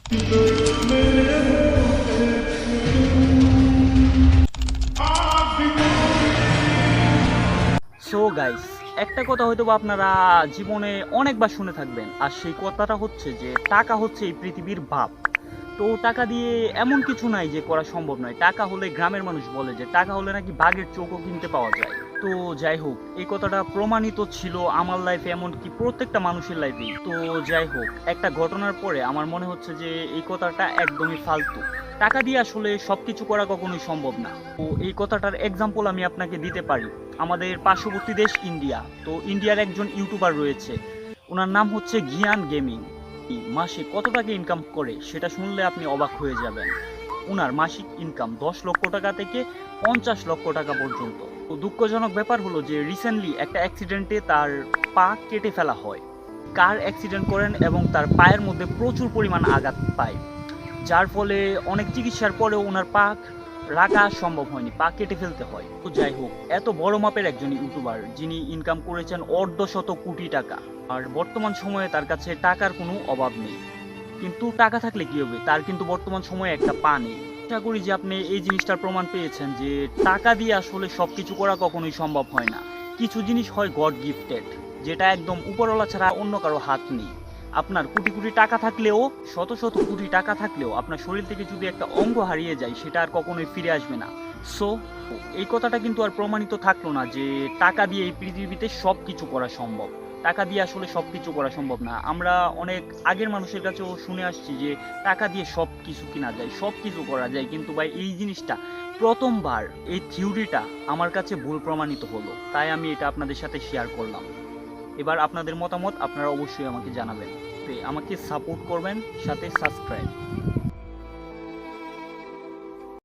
So guys, একটা কথা হয়তো বা আপনারা জীবনে অনেকবার শুনে থাকবেন, আর সেই কথাটা হচ্ছে যে টাকা হচ্ছে এই পৃথিবীর বাপ। তো টাকা দিয়ে এমন কিছু নাই যে করা সম্ভব নয়। টাকা হলে, গ্রামের মানুষ বলে যে টাকা হলে নাকি বাঘের চোখও কিনতে পাওয়া যায়। তো যাই হোক, এই কথাটা প্রমাণিত ছিল আমার লাইফে, এমনকি প্রত্যেকটা মানুষের লাইফেই। তো যাই হোক, একটা ঘটনার পরে আমার মনে হচ্ছে যে এই কথাটা একদমই ফালতু। টাকা দিয়ে আসলে সবকিছু করা কখনোই সম্ভব না। তো এই কথাটার এক্সাম্পল আমি আপনাকে দিতে পারি। আমাদের পার্শ্ববর্তী দেশ ইন্ডিয়া। তো ইন্ডিয়ার একজন ইউটিউবার রয়েছে, ওনার নাম হচ্ছে গিয়ান গেমিং। মাসে কত টাকা ইনকাম করে সেটা শুনলে আপনি অবাক হয়ে যাবেন। ওনার মাসিক ইনকাম 10 লক্ষ টাকা থেকে 50 লক্ষ টাকা পর্যন্ত। তো দুঃখজনক ব্যাপার হলো যে রিসেন্টলি একটা অ্যাক্সিডেন্টে তার পা কেটে ফেলা হয়। কার অ্যাক্সিডেন্ট করেন এবং তার পায়ের মধ্যে প্রচুর পরিমাণ আঘাত পায়, যার ফলে অনেক চিকিৎসার পরেও ওনার পা রাখা সম্ভব হয়নি, পা কেটে ফেলতে হয়। তো যাই হোক, এত বড় মাপের একজন ইউটিউবার যিনি ইনকাম করেছেন অর্ধশত কোটি টাকা, আর বর্তমান সময়ে তার কাছে টাকার কোনো অভাব নেই। কিন্তু টাকা থাকলে কি হবে, তার কিন্তু বর্তমান সময়ে একটা পা নেই। আশা করি যে আপনি এই জিনিসটার প্রমাণ পেয়েছেন যে টাকা দিয়ে আসলে সবকিছু করা কখনোই সম্ভব হয় না। কিছু জিনিস হয় গড গিফটেড, যেটা একদম উপরওয়ালা ছাড়া অন্য কারো হাত নেই। আপনার কোটি কোটি টাকা থাকলেও, শত শত কোটি টাকা থাকলেও আপনার শরীর থেকে যদি একটা অঙ্গ হারিয়ে যায়, সেটা আর কখনোই ফিরে আসবে না। সো এই কথাটা কিন্তু আর প্রমাণিত থাকলো না যে টাকা দিয়ে এই পৃথিবীতে সব কিছু করা সম্ভব। টাকা দিয়ে আসলে সব কিছু করা সম্ভব না। আমরা অনেক আগের মানুষের কাছেও শুনে আসছি যে টাকা দিয়ে সব কিছু কেনা যায়, সব কিছু করা যায়। কিন্তু ভাই, এই জিনিসটা প্রথমবার, এই থিওরিটা আমার কাছে ভুল প্রমাণিত হলো, তাই আমি এটা আপনাদের সাথে শেয়ার করলাম। এবার আপনাদের মতামত আপনারা অবশ্যই আমাকে জানাবেন। তো আমাকে সাপোর্ট করবেন, সাথে সাবস্ক্রাইব।